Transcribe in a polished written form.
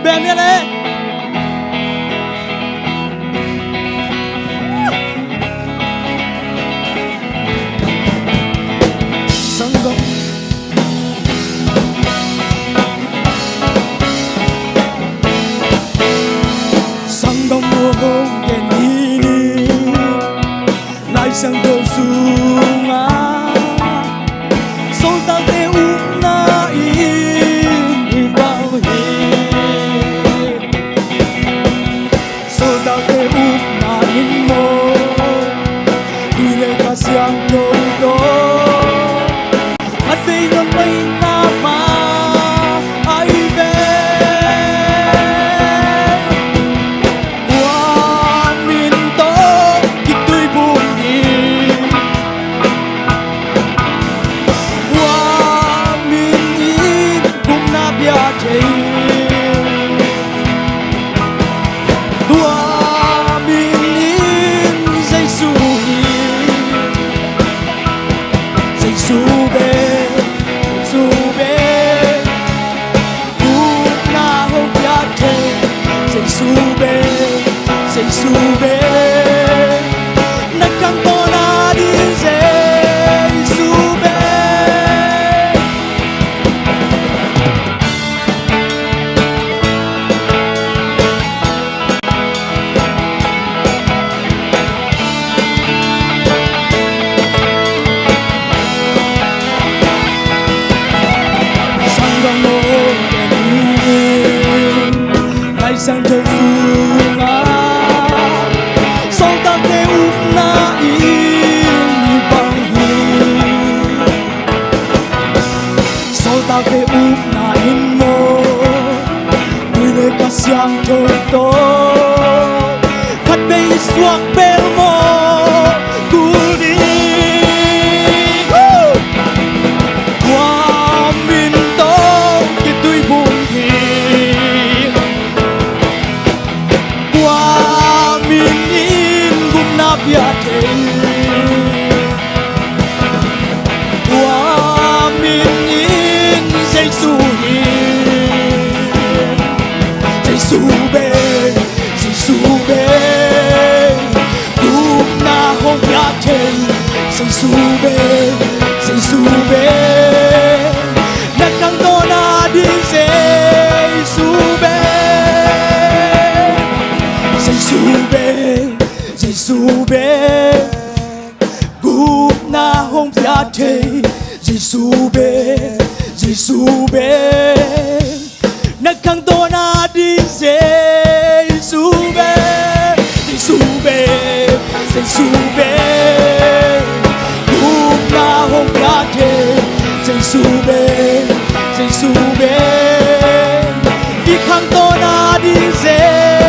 bên nghe đấy Sangam Sangam mohong genini Lai sang teu sunga Solta te una in bao hi Solta te una in mo Dile ka siang todo Kasi yon may nama ay be Wan minto kito'y bunyi Wan minin kung nabiyate Dua minin say suhi Say sube Sube Una hobiate Say sube Say sube Nagkanto na din say sube Sanggang mo ganinin Ay sang sunga Solta te una ibang Solta te una mo Dile ka siyang todo Kat be iswak bel mo Kuli Waminto kito'y bunyi Waminin gumnabiyate Waminin say suhi Say sube Say sube Gumnahobiyate Say sube Say sube Nagkanto na din say sube Say sube Say sube Gumnahobiyate Say sube Say sube Nagkanto na din say sube Say sube Say sube Gumnahobiyate Say sube Say sube Ikanto na din say